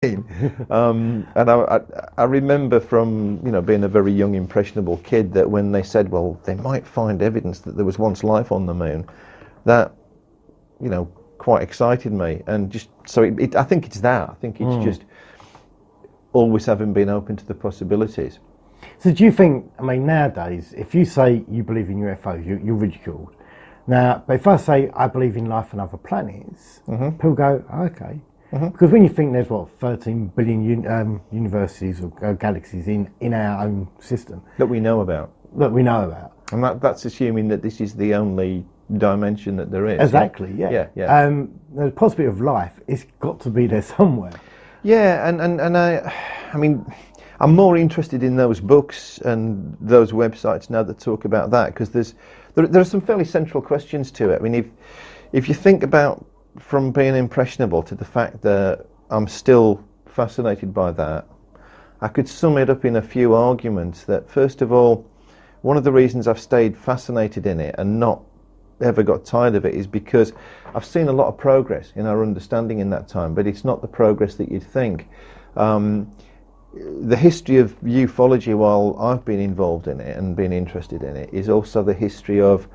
And I remember from being a very young impressionable kid that when they said, well, they might find evidence that there was once life on the moon, that quite excited me. And just so I think it's that. I think it's just always having been open to the possibilities. So do you think, I mean, nowadays, if you say you believe in UFOs, you're ridiculed. Now, but if I say I believe in life on other planets, people go, oh, okay. Because when you think there's, 13 billion universes or galaxies in our own system. That we know about. And that's assuming that this is the only dimension that there is. Exactly, yeah. The possibility of life, it's got to be there somewhere. Yeah, and I mean, I'm more interested in those books and those websites now that talk about that, because there are some fairly central questions to it. I mean, if you think about from being impressionable to the fact that I'm still fascinated by that, I could sum it up in a few arguments. That first of all, one of the reasons I've stayed fascinated in it and not ever got tired of it is because I've seen a lot of progress in our understanding in that time, but it's not the progress that you'd think. The history of ufology, while I've been involved in it and been interested in it, is also the history of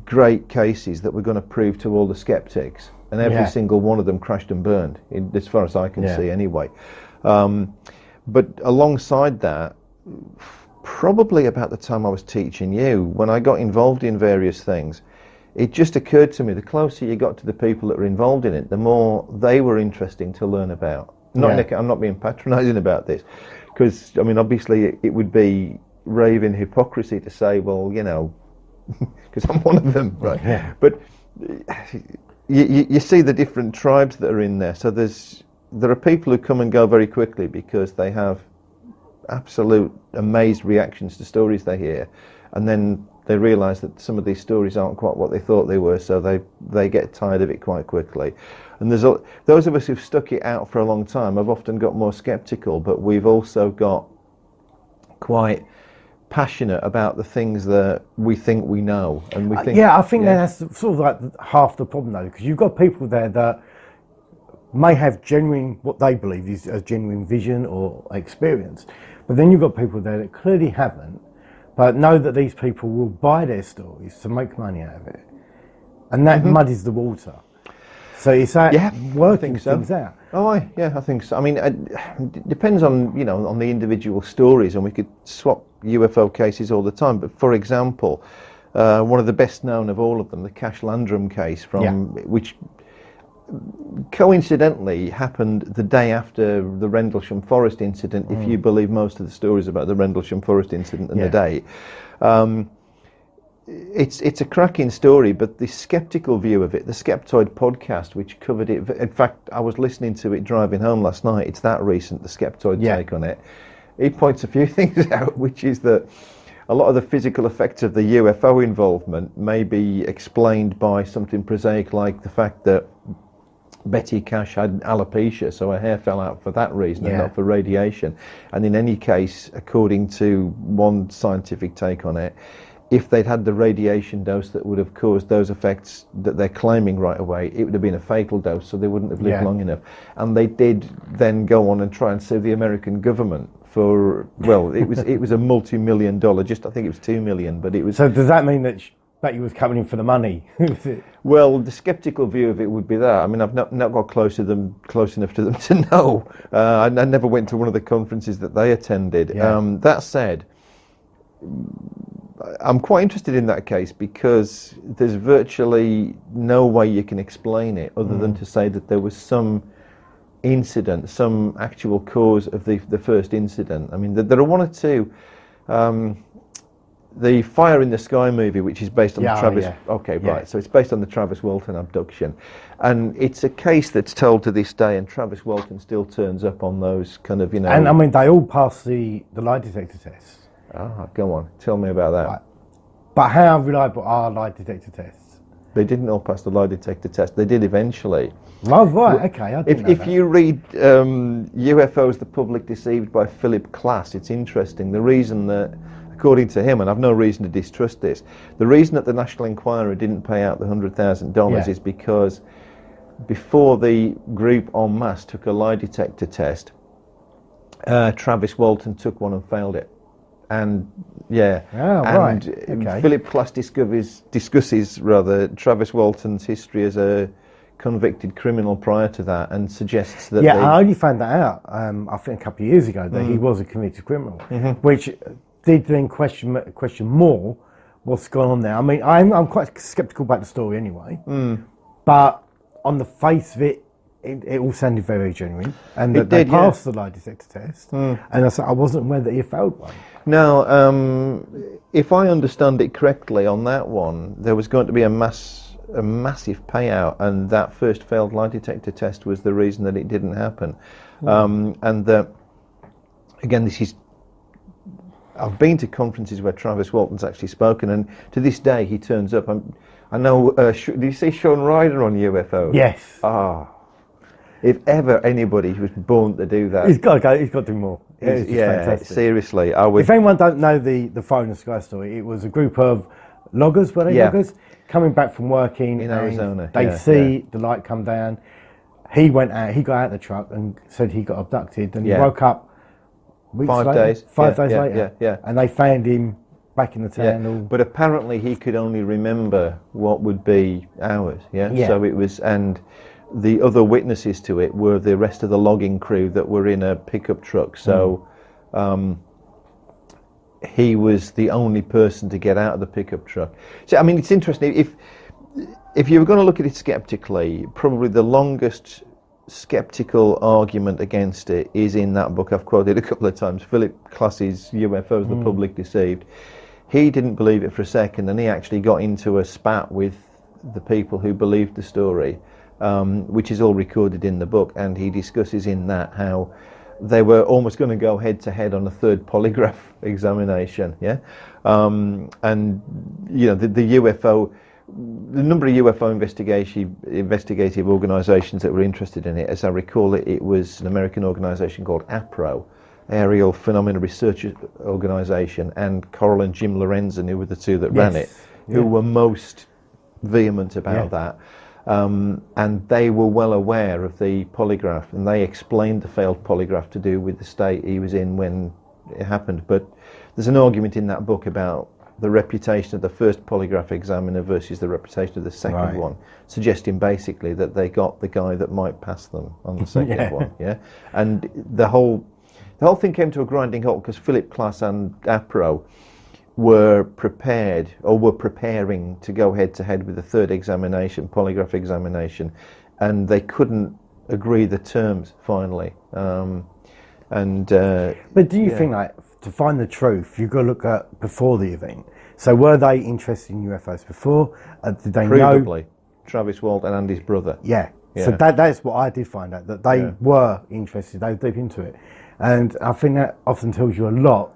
great cases that we're going to prove to all the skeptics, and every single one of them crashed and burned, as far as I can see anyway. But alongside that, probably about the time I was teaching you, when I got involved in various things, it just occurred to me, the closer you got to the people that were involved in it, the more they were interesting to learn about. I'm not being patronising about this, because I mean, obviously it would be raving hypocrisy to say, well, because I'm one of them, right? Yeah. But you see the different tribes that are in there. So there are people who come and go very quickly because they have absolute amazed reactions to stories they hear, and then they realise that some of these stories aren't quite what they thought they were, so they get tired of it quite quickly. And those of us who've stuck it out for a long time have often got more sceptical, but we've also got quite passionate about the things that we think we know, and we think. I think that's sort of like half the problem, though, because you've got people there that may have what they believe is a genuine vision or experience, but then you've got people there that clearly haven't, but know that these people will buy their stories to make money out of it, and that muddies the water. So it's working things out. Oh, I think so. I mean, it depends on on the individual stories, and we could swap UFO cases all the time. But for example, one of the best known of all of them, the Cash Landrum case, which coincidentally happened the day after the Rendlesham Forest incident, if you believe most of the stories about the Rendlesham Forest incident and the date. It's a cracking story, but the skeptical view of it, the Skeptoid podcast, which covered it, in fact, I was listening to it driving home last night, it's that recent, the Skeptoid take on it. He points a few things out, which is that a lot of the physical effects of the UFO involvement may be explained by something prosaic like the fact that Betty Cash had alopecia, so her hair fell out for that reason and not for radiation. And in any case, according to one scientific take on it, if they'd had the radiation dose that would have caused those effects that they're claiming right away, it would have been a fatal dose, so they wouldn't have lived long enough. And they did then go on and try and sue the American government for, it was a multi-million-dollar, I think it was $2 million, but it was... So does that mean that Betty was coming in for the money? Well, the sceptical view of it would be that. I mean, I've not got close enough to them to know. I never went to one of the conferences that they attended. That said, I'm quite interested in that case because there's virtually no way you can explain it other than to say that there was some incident, some actual cause of the first incident. I mean, there are one or two. The Fire in the Sky movie, which is based on the Travis... Okay, right. So it's based on the Travis Walton abduction. And it's a case that's told to this day, and Travis Walton still turns up on those kind of, And I mean, they all pass the lie detector tests. Ah, go on. Tell me about that. Right. But how reliable are lie detector tests? They didn't all pass the lie detector test. They did eventually. Oh, right. Okay. If you read UFOs, the Public Deceived by Philip Klass, it's interesting. The reason that, according to him, and I've no reason to distrust this, the reason that the National Enquirer didn't pay out the $100,000 is because before the group en masse took a lie detector test, Travis Walton took one and failed it. And Philip Klass discusses Travis Walton's history as a convicted criminal prior to that, and suggests that I only found that out I think a couple of years ago that he was a convicted criminal, which did then question more what's gone on there. I mean, I'm quite sceptical about the story anyway, but on the face of it, it all sounded very, very genuine, and that they passed the lie detector test, and I wasn't aware that he failed one. Now, if I understand it correctly, on that one, there was going to be a massive payout, and that first failed lie detector test was the reason that it didn't happen. And again, I've been to conferences where Travis Walton's actually spoken, and to this day he turns up. I know. Did you see Sean Ryder on UFO? Yes. If ever anybody was born to do that, he's got to go. He's got to do more. Fantastic. Seriously. If anyone don't know the Phone and Sky story, it was a group of loggers, were they loggers, coming back from working in Arizona. They see the light come down. He went out. He got out of the truck and said he got abducted, and he woke up 5 days later. And they found him back in the town. But apparently he could only remember what would be hours. So it was, and the other witnesses to it were the rest of the logging crew that were in a pickup truck. So he was the only person to get out of the pickup truck. So I mean, it's interesting. If you were going to look at it skeptically, probably the longest skeptical argument against it is in that book I've quoted a couple of times, Philip Klass's UFOs, The Public Deceived. He didn't believe it for a second, and he actually got into a spat with the people who believed the story. Which is all recorded in the book, and he discusses in that how they were almost going to go head to head on a third polygraph examination, and you know the number of UFO investigative organisations that were interested in it. As I recall it, it was an American organisation called APRO, Aerial Phenomena Research Organisation, and Coral and Jim Lorenzen, who were the two that ran it, who were most vehement about that. And they were well aware of the polygraph, and they explained the failed polygraph to do with the state he was in when it happened. But there's an argument in that book about the reputation of the first polygraph examiner versus the reputation of the second one, suggesting basically that they got the guy that might pass them on the second one. And the whole thing came to a grinding halt because Philip Klass and APRO were preparing to go head to head with the third examination, polygraph examination, and they couldn't agree the terms finally. But do you think, like, to find the truth, you've got to look at before the event? So were they interested in UFOs before? Did they Provably. Travis Walton and his brother. So that's what I did find out, that they were interested, they were deep into it. And I think that often tells you a lot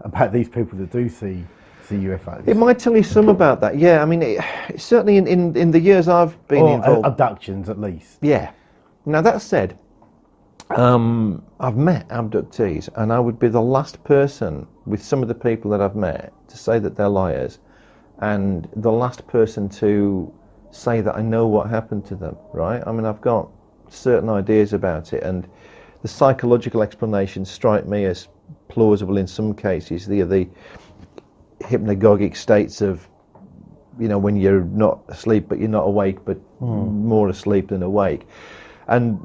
about these people that do see UFOs. It might tell you some about that. I mean, certainly in the years I've been involved, abductions at least. Now that said, I've met abductees, and I would be the last person with some of the people that I've met to say that they're liars, and the last person to say that I know what happened to them. Right? I mean, I've got certain ideas about it, and the psychological explanations strike me as plausible in some cases. The hypnagogic states of, you know, when you're not asleep but you're not awake, but more asleep than awake. And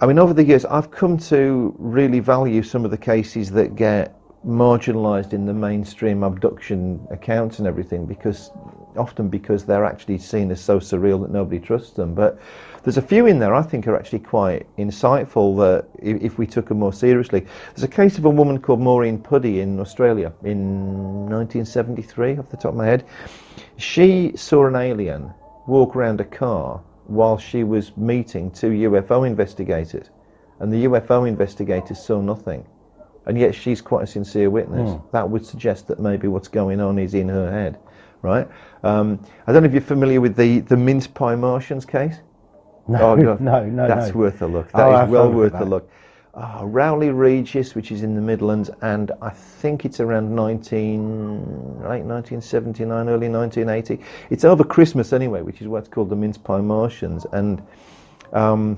I mean, over the years I've come to really value some of the cases that get marginalised in the mainstream abduction accounts and everything, because they're actually seen as so surreal that nobody trusts them. But there's a few in there I think are actually quite insightful that if we took them more seriously. There's a case of a woman called Maureen Puddy in Australia in 1973, off the top of my head. She saw an alien walk around a car while she was meeting two UFO investigators, and the UFO investigators saw nothing. And yet she's quite a sincere witness. That would suggest that maybe what's going on is in her head, right? I don't know if you're familiar with the mince pie Martians case. No, oh, God. no. That's worth a look. That is well worth a look. Rowley Regis, which is in the Midlands, and I think it's around late 1979, early 1980. It's over Christmas anyway, which is what's called the Mince Pie Martians. And off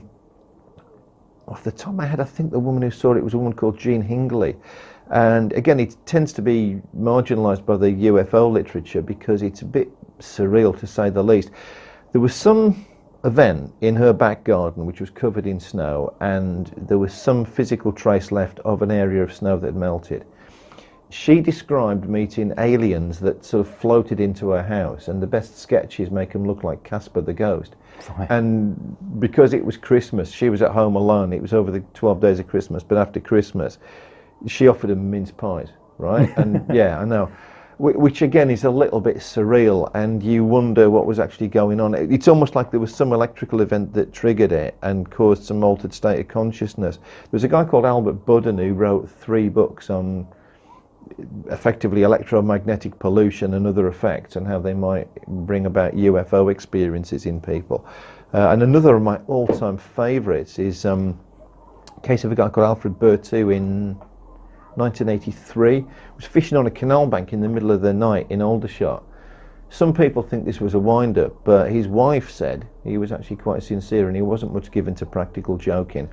the top of my head, I think the woman who saw it was a woman called Jean Hingley. And again, it tends to be marginalised by the UFO literature because it's a bit surreal, to say the least. There was some event in her back garden which was covered in snow, and there was some physical trace left of an area of snow that had melted. She described meeting aliens that sort of floated into her house, and the best sketches make them look like Casper the Ghost. Right. And because it was Christmas, she was at home alone. It was over the 12 days of Christmas, but after Christmas she offered them mince pies, right? And yeah, I know. Which again is a little bit surreal, and you wonder what was actually going on. It's almost like there was some electrical event that triggered it and caused some altered state of consciousness. There was a guy called Albert Budden who wrote 3 books on effectively electromagnetic pollution and other effects and how they might bring about UFO experiences in people. And another of my all-time favourites is a case of a guy called Alfred Berthoud in 1983, was fishing on a canal bank in the middle of the night in Aldershot. Some people think this was a wind-up, but his wife said he was actually quite sincere and he wasn't much given to practical joking.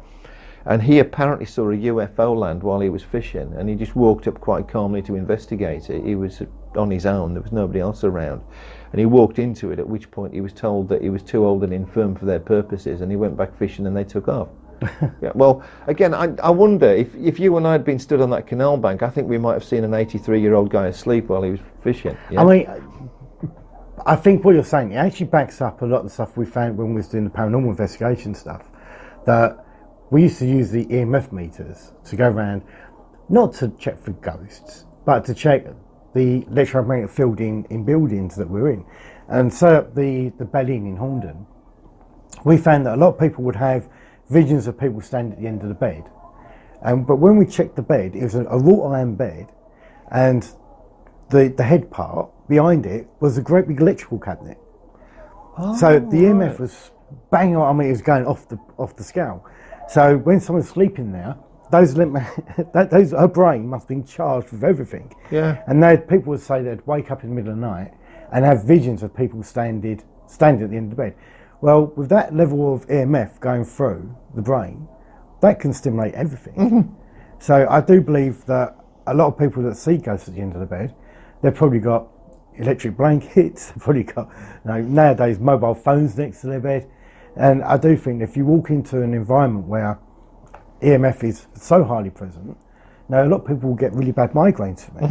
And he apparently saw a UFO land while he was fishing, and he just walked up quite calmly to investigate it. He was on his own, there was nobody else around. And he walked into it, at which point he was told that he was too old and infirm for their purposes, and he went back fishing and they took off. Yeah, well, again, I wonder if you and I had been stood on that canal bank, I think we might have seen an 83-year-old guy asleep while he was fishing. Yeah? I mean, I think what you're saying, it actually backs up a lot of the stuff we found when we was doing the paranormal investigation stuff, that we used to use the EMF meters to go around, not to check for ghosts, but to check the electromagnetic field in buildings that we're in. And so at the Bell Inn in Horndon, we found that a lot of people would have visions of people standing at the end of the bed. But when we checked the bed, it was a wrought iron bed, and the head part behind it was a great big electrical cabinet. Oh, so the EMF was bang on. I mean, it was going off the scale. So when someone's sleeping there, her brain must have been charged with everything. Yeah. And people would say they'd wake up in the middle of the night and have visions of people standing at the end of the bed. Well, with that level of EMF going through the brain, that can stimulate everything. Mm-hmm. So I do believe that a lot of people that see ghosts at the end of the bed, they've probably got electric blankets, they've probably got nowadays mobile phones next to their bed. And I do think if you walk into an environment where EMF is so highly present, a lot of people will get really bad migraines from it.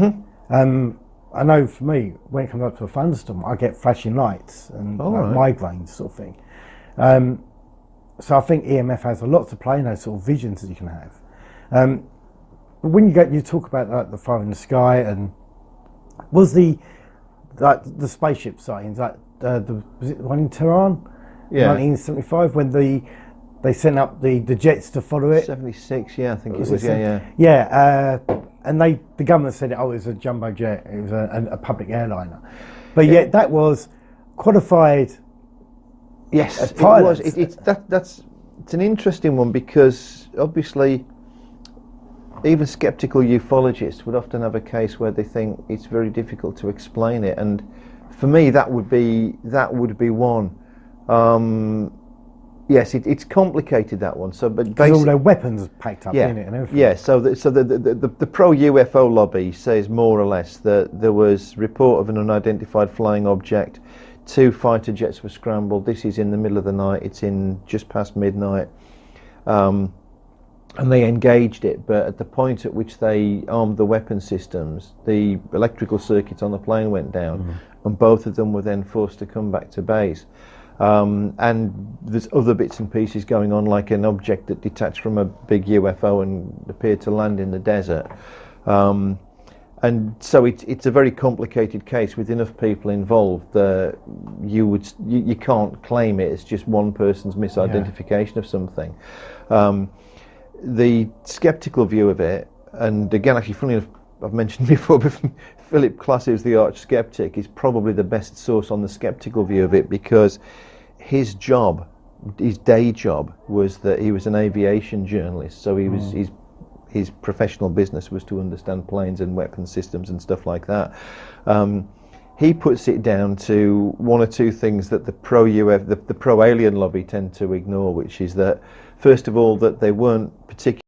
Mm-hmm. I know for me, when it comes up to a thunderstorm, I get flashing lights and migraines sort of thing. So I think EMF has a lot to play in those sort of visions that you can have. But when you talk about the fire in the sky, and was the spaceship sightings, was it the one in Tehran? Yeah. 1975, when they sent up the jets to follow it. 76, yeah, I think it was. Yeah. And the government said, it was a jumbo jet, it was a public airliner. But yet that was qualified. Yes, it was. It's an interesting one, because obviously even sceptical ufologists would often have a case where they think it's very difficult to explain it, and for me that would be one. Yes, it's complicated, that one. So, but all their weapons packed up in it and everything. Yeah. So the pro UFO lobby says more or less that there was report of an unidentified flying object. 2 fighter jets were scrambled. This is in the middle of the night. It's in just past midnight, and they engaged it. But at the point at which they armed the weapon systems, the electrical circuits on the plane went down, and both of them were then forced to come back to base. And there's other bits and pieces going on, like an object that detached from a big UFO and appeared to land in the desert. And so it's a very complicated case with enough people involved that you can't claim it as just one person's misidentification of something. The skeptical view of it, and again, actually, funny enough, I've mentioned before, but Philip Klass, who's the arch skeptic, is probably the best source on the skeptical view of it, because his job his day job was that he was an aviation journalist, so he was his professional business was to understand planes and weapon systems and stuff like that. He puts it down to one or two things that the pro-alien lobby tend to ignore, which is that, first of all, that they weren't particularly